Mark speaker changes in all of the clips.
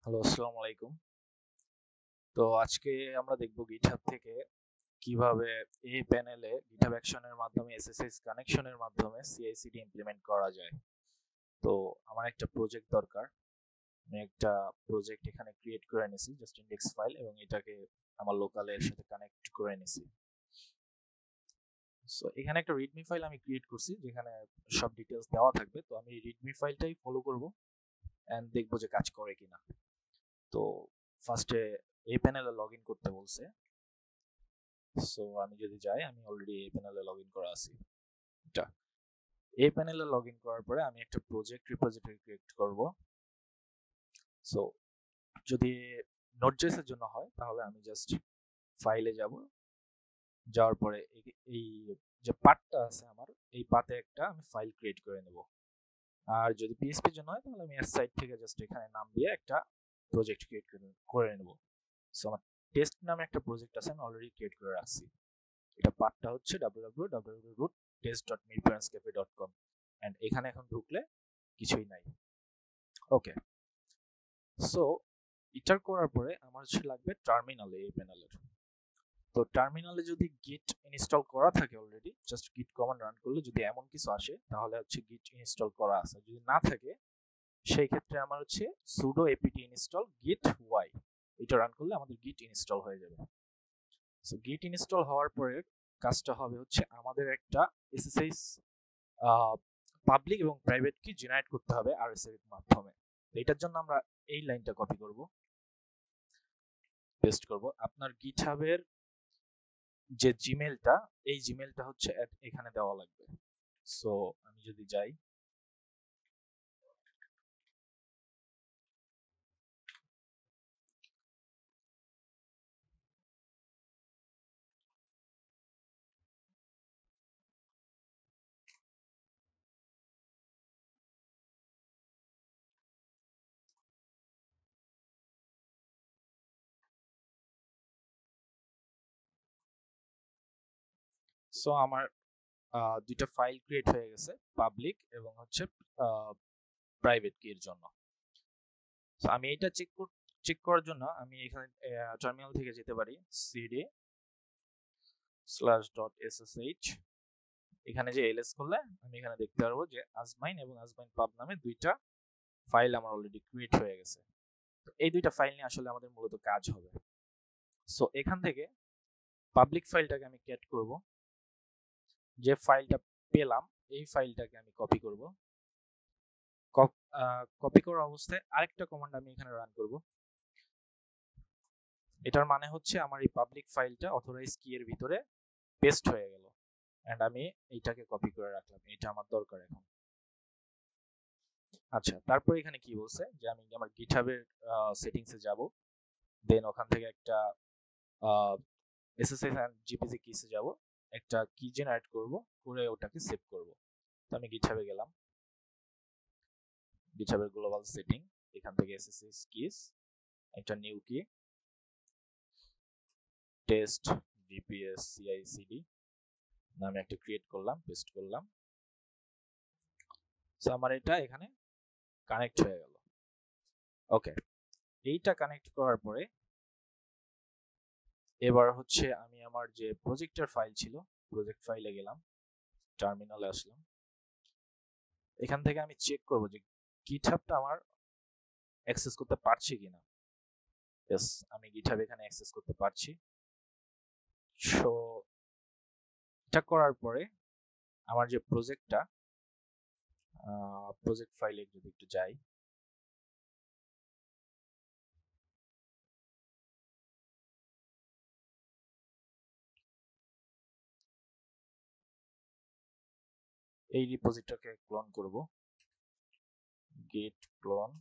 Speaker 1: Hello, আসসালামু আলাইকুম। তো আজকে আমরা দেখব GitHub থেকে কিভাবে এই প্যানেলে GitHub অ্যাকশনের মাধ্যমে SSH কানেকশনের মাধ্যমে CI/CD ইমপ্লিমেন্ট করা যায়। তো আমার একটা প্রজেক্ট দরকার। আমি একটা প্রজেক্ট এখানে ক্রিয়েট করে নিয়েছি, জাস্ট ইনডেক্স ফাইল, এবং এটাকে আমার লোকালের সাথে কানেক্ট করে নিয়েছি। সো এখানে একটা রিডমি ফাইল আমি ক্রিয়েট করছি যেখানে সব ডিটেলস দেওয়া থাকবে। তো আমি রিডমি ফাইলটাই ফলো করব এন্ড দেখব যে কাজ করে কিনা। তো ফার্স্টে এই প্যানেলে লগ ইন করতে বলছে। সো আমি যদি যাই, আমি অলরেডি এই প্যানেলে লগ ইন করা আছি। এটা এই প্যানেলে লগ ইন করার পরে আমি একটা প্রজেক্ট রিপোজিটরি ক্রিয়েট করব। সো যদি নোটজেস এর জন্য হয় তাহলে আমি জাস্ট ফাইলে যাব, যাওয়ার পরে এই যে পাথটা আছে আমার, এই পাথে একটা আমি ফাইল ক্রিয়েট করে নেব। আর যদি পিএইচপি এর জন্য হয় তাহলে আমি এর সাইড থেকে জাস্ট এখানে নাম দিয়ে একটা প্রজেক্ট ক্রিয়েট করে নেব। সো আমার টেস্ট নামে একটা প্রজেক্ট আছে, আমি অলরেডি ক্রিয়েট করে রাখছি। এটা পাথটা হচ্ছে www.test.meetparents.cafe.com এন্ড এখানে এখন ঢুকলে কিছুই নাই। ওকে, সো এটার করার পরে আমার হচ্ছে লাগবে টার্মিনালে, এই প্যানেলের। তো টার্মিনালে যদি গিট ইনস্টল করা থাকে অলরেডি, জাস্ট গিট কমান্ড রান করলে যদি এমন কিছু আসে তাহলে হচ্ছে গিট ইনস্টল করা আছে। যদি না থাকে সেই ক্ষেত্রে আমার হচ্ছে sudo apt install git y, এটা রান করলে আমাদের গিট ইনস্টল হয়ে যাবে। সো গিট ইনস্টল হওয়ার পরে কাজটা হবে হচ্ছে আমাদের একটা এসএসএইচ পাবলিক এবং প্রাইভেট কি জেনারেট করতে হবে আরএসএ এর মাধ্যমে। এটার জন্য আমরা এই লাইনটা কপি করব, পেস্ট করব। আপনার গিটহাবের যে জিমেলটা, এই জিমেলটা হচ্ছে এখানে দেওয়া লাগবে। সো আমি যদি যাই, সো আমার দুইটা ফাইল ক্রিয়েট হয়ে গেছে, পাবলিক এবং হচ্ছে প্রাইভেট কি এর জন্য। সো আমি এটা চেক করার জন্য আমি এখানে টার্মিনাল থেকে যেতে পারি, সিডি /.ssh, এখানে যে এলএস করলে আমি এখানে দেখতে পারবো যে আজমাইন এবং আজমাইন পাব নামে দুইটা ফাইল আমার অলরেডি ক্রিয়েট হয়ে গেছে। তো এই দুইটা ফাইল নিয়ে আসলে আমাদের মূলত কাজ হবে। সো এখান থেকে পাবলিক ফাইলটাকে আমি ক্যাট করব, যে ফাইলটা পেলাম এই ফাইলটাকে আমি কপি করব। কপি করার অবস্থায় আরেকটা কমান্ড আমি এখানে রান করব। এটার মানে হচ্ছে আমার এই পাবলিক ফাইলটা অথরাইজ কি এর ভিতরে পেস্ট হয়ে গেল এন্ড আমি এইটাকে কপি করে রাখলাম, এটা আমার দরকার এখন। আচ্ছা, তারপর এখানে কি বলছে যে আমি আমার গিটহাবের সেটিংসে যাব, দেন ওখান থেকে একটা এসএসএস এন্ড জিপিজি কিসে যাব, একটা কি জেনারেট করব, করে ওটাকে সেভ করব। তো আমি গিটহাবে গেলাম, গিটহাবের গ্লোবাল সেটিং, এখান থেকে এসএসএস কিস, একটা নিউ কি, টেস্ট ডিপিএস সিআইসিডি নামে একটা ক্রিয়েট করলাম, পেস্ট করলাম। সো আমার এটা এখানে কানেক্ট হয়ে গেল। ওকে, এইটা কানেক্ট করার পরে এবার হচ্ছে আমি আমার যে প্রজেক্টের ফাইল ছিল, প্রজেক্ট ফাইলে গেলাম, টার্মিনালে আসলাম। এখান থেকে আমি চেক করব যে গিটহাবটা আমার অ্যাক্সেস করতে পারছি কিনা। ইয়েস, আমি গিটহাব এখানে অ্যাক্সেস করতে পারছি। সো এটা করার পরে আমার যে প্রজেক্টটা, প্রজেক্ট ফাইলে যদি একটু যাই, এই রিপোজিটরিটাকে ক্লোন করব, git clone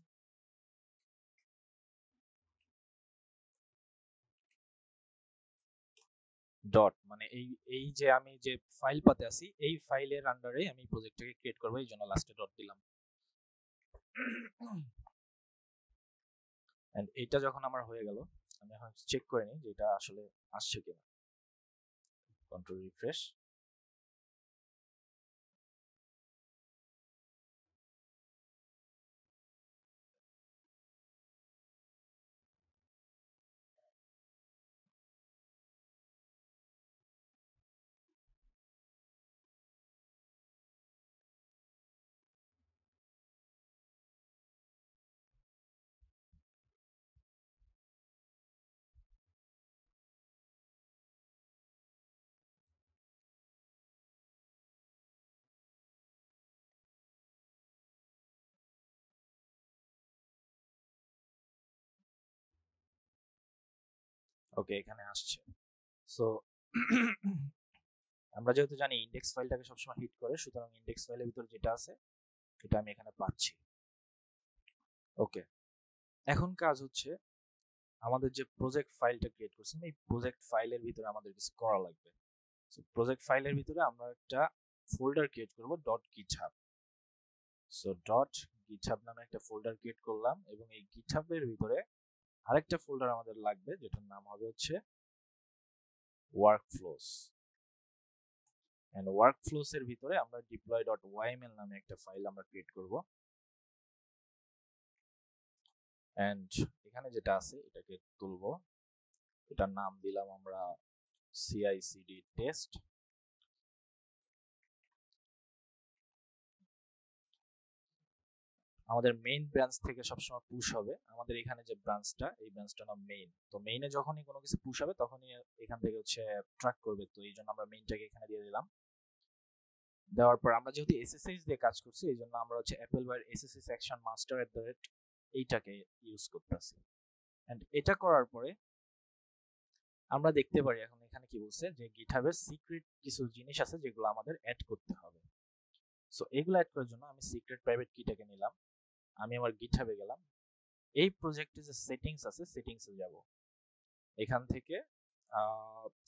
Speaker 1: ডট, মানে এই এই যে আমি যে ফাইল পাতে আছি এই ফাইলের আন্ডারে আমি প্রজেক্টটাকে ক্রিয়েট করব, এই জন্য লাস্টে ডট দিলাম। এন্ড এটা যখন আমার হয়ে গেল, আমি এখন চেক করে নিই যে এটা আসলে আসছে কিনা। কন্ট্রোল রিফ্রেশ, ওকে, এখানে আসছে। সো আমরা যেহেতু জানি ইন্ডেক্স ফাইলটাকে সবসময় হিট করে, সুতরাং ইন্ডেক্স ফাইলের ভিতর যেটা আছে এটা আমি এখানে পাচ্ছি। ওকে, এখন কাজ হচ্ছে আমাদের যে প্রজেক্ট ফাইলটা ক্রিয়েট করছিলাম, এই প্রজেক্ট ফাইলের ভিতরে আমাদের কিছু করা লাগবে। প্রজেক্ট ফাইলের ভিতরে আমরা একটা ফোল্ডার ক্রিয়েট করব .github। সো .github নামে একটা ফোল্ডার ক্রিয়েট করলাম, এবং এই github এর ভিতরে আরেকটা ফোল্ডার আমাদের লাগবে যেটার নাম হবে হচ্ছে workflows। এন্ড workflows এর ভিতরে আমরা deploy.yml নামে একটা ফাইল আমরা ক্রিয়েট করব। এন্ড এখানে যেটা আছে এটাকে তুলবো, এটার নাম দিলাম আমরা CI/CD টেস্ট। আমাদের মেইন ব্রাঞ্চ থেকে সবসময় পুশ হবে, আমাদের এখানে যে ব্রাঞ্চটা, এই ব্রাঞ্চটা নাম মেইন। তো মেইনে যখনই কোনো কিছু পুশ হবে তখনই এখান থেকে হচ্ছে ট্র্যাক করবে, তো এই জন্য আমরা মেইনটাকে এখানে দিয়ে দিলাম। দেওয়ার পর আমরা যেহেতু SSH দিয়ে কাজ করছি, এই জন্য আমরা হচ্ছে অ্যাপলওয়্যার SSH অ্যাকশন মাস্টার এইটাকে ইউজ করতেছি। এন্ড এটা করার পরে আমরা দেখতে পারি এখন এখানে কি বলছে যে গিটহাবের সিক্রেট কিছু জিনিস আছে যেগুলো আমাদের অ্যাড করতে হবে। সো এগুলো অ্যাড করার জন্য আমি সিক্রেট প্রাইভেট কিটাকে নিলাম, আমি আমার গিটহাবে গেলাম, এই প্রজেক্টে যে সেটিংস আছে সেটিংসে যাব, এখান থেকে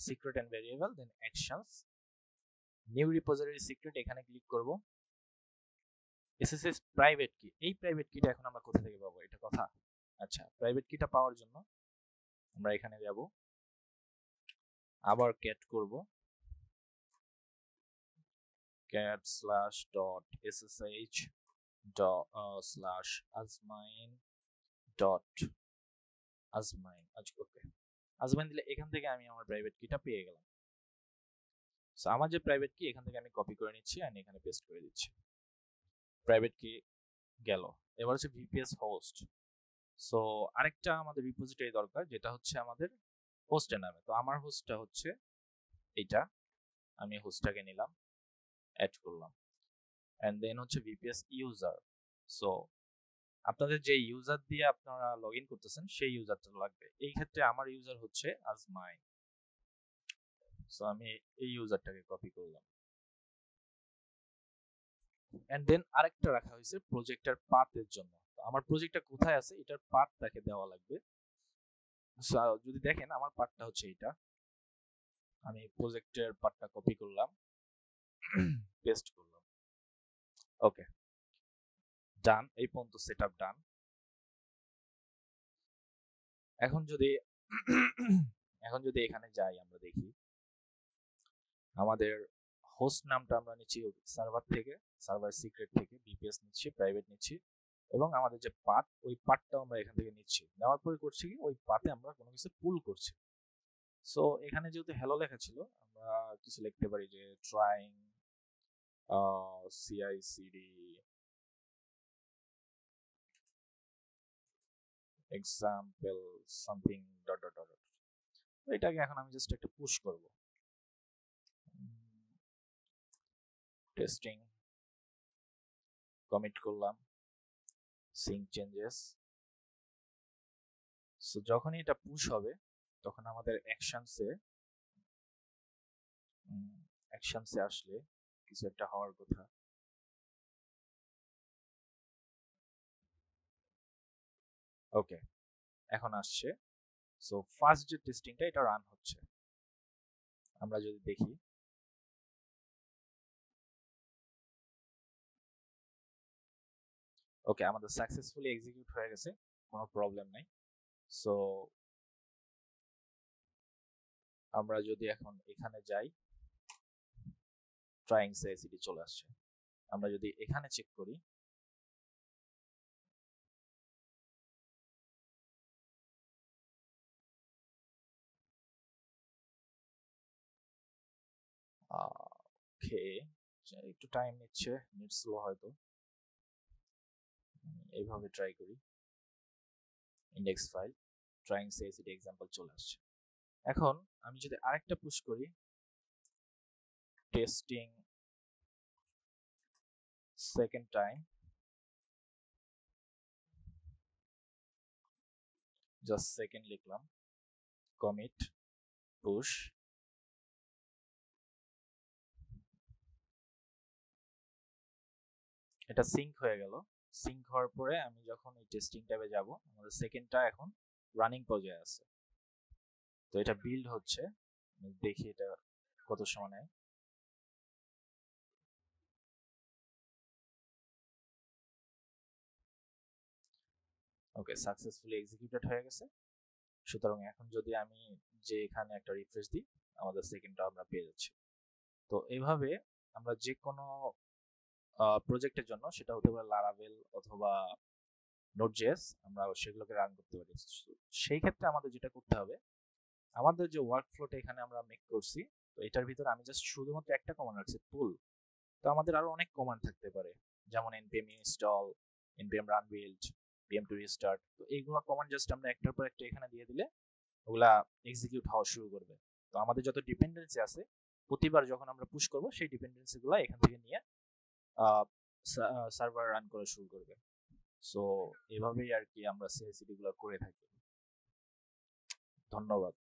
Speaker 1: secret and variable, then actions, new repository secret, এখানে ক্লিক করব। এসএসএস প্রাইভেট কি, এই প্রাইভেট কিটা এখন আমরা কোথা থেকে পাবো, এটা কথা। আচ্ছা, প্রাইভেট কিটা পাওয়ার জন্য আমরা এখানে যাব, আবার ক্যাট করব cat /.ssh /azmine azmine। ওকে, আজমাইন দিলে এখান থেকে আমি আমার প্রাইভেট কিটা পেয়ে গেলাম। সো আমার যে প্রাইভেট কি এখান থেকে আমি কপি করে নিচ্ছি আর এখানে পেস্ট করে দিচ্ছি, প্রাইভেট কি গেল। এবার হচ্ছে VPS হোস্ট। সো আরেকটা আমাদের রিপোজিটরি দরকার যেটা হচ্ছে আমাদের হোস্টের নামে। তো আমার হোস্টটা হচ্ছে এইটা, আমি হোস্টটাকে নিলাম, অ্যাড করলাম, এন্ড দেন হচ্ছে VPS ইউজার। সো আপনাদের যে ইউজার দিয়ে আপনারা লগ ইন করতেছেন সেই ইউজারটা লাগবে, এই ক্ষেত্রে আমার ইউজার হচ্ছে আজমাইন। সো আমি এই ইউজারটাকে কপি করলাম, এন্ড দেন আরেকটা রাখা হয়েছে প্রজেক্টের পাথের জন্য। আমার প্রজেক্টটা কোথায় আছে এটার পাথ তাকে দেওয়া লাগবে। যদি দেখেন আমার পাথটা হচ্ছে এটা, আমি প্রজেক্টের পাথটা কপি করলাম, পেস্ট করলাম। ওকে, ডান, এই পর্যন্ত সেটআপ ডান। এখন যদি এখানে যাই, আমরা দেখি আমাদের হোস্ট নামটা আমরা নিচ্ছি সার্ভার থেকে, সার্ভার সিক্রেট থেকে, VPS নিচ্ছি, প্রাইভেট নিচ্ছি, এবং আমাদের যে পাথ ওই পাথটাও আমরা এখান থেকে নিচ্ছি। নেওয়ার পরে করছি কি ওই পাথে আমরা কোনো কিছু পুল করছি। সো এখানে যেহেতু হ্যালো লেখা ছিল, আমরা কিছু লিখতে পারি যে trying CI/CD example something dot dot dot. এটাকে এখন আমি জাস্ট একটা পুশ করব, টেস্টিং, কমিট করলাম, সিঙ্ক চেঞ্জেস। সো যখনই এটা পুশ হবে তখন আমাদের অ্যাকশনসে আসলে কিছু একটা হওয়ার কথা। ওকে, এখন আসছে। সো ফার্স্ট যে টেস্টিংটা এটা রান হচ্ছে, আমরা যদি দেখি ওকে আমাদের সাকসেসফুলি এক্সিকিউট হয়ে গেছে, কোনো প্রবলেম নাই। সো আমরা যদি এখন এখানে যাই, ট্রাইং CI/CD চলে আসছে। আমরা যদি এখানে চেক করি, ওকে একটু টাইম নিচ্ছে, নেট স্লো হয়তো, এইভাবে ট্রাই করি। Index file trying CI/CD example চলে আসছে। এখন আমি যদি আরেকটা পুশ করি, testing second time, just second লিখলাম, কমিট পুশ, এটা সিঙ্ক হয়ে গেল। সিঙ্ক হওয়ার পরে আমি যখন এই টেস্টিং ট্যাবে যাব, আমাদের সেকেন্ডটা এখন রানিং পর্যায়ে আছে। তো এটা বিল্ড হচ্ছে, দেখি এটা কত সময় নেয়। ওকে, সাকসেসফুলি এক্সিকিউটেড হয়ে গেছে। সুতরাং এখন যদি আমি যে এখানে একটা রিফ্রেশ দিই, আমাদের সেকেন্ডটা আমরা পেয়ে যাচ্ছি। তো এইভাবে আমরা যে কোনো প্রজেক্টের জন্য, সেটা হতে পারে লারাভেল অথবা নোড.জেএস, আমরা সেগুলোকে রান করতে পারি। সেই ক্ষেত্রে আমাদের যেটা করতে হবে, আমাদের যে ওয়ার্ক ফ্লোটা এখানে আমরা মেক করছি, তো এটার ভিতরে আমি জাস্ট শুধুমাত্র একটা কমান্ড রাখছি, পুল। তো আমাদের আরো অনেক কমান্ড থাকতে পারে, যেমন npm install, npm run build, pm to restart। তো এইগুলো কমান্ড জাস্ট আমরা একটার পর একটা এখানে দিয়ে দিলে ওগুলা এক্সিকিউট হওয়া শুরু করবে। তো আমাদের যত ডিপেন্ডেন্সি আছে, প্রতিবার যখন আমরা পুশ করব, সেই ডিপেন্ডেন্সি গুলা এখান থেকে নিয়ে সার্ভার রান করা শুরু করবে। সো এভাবেই আর কি আমরা সিআই/সিডি গুলো করে থাকি। ধন্যবাদ।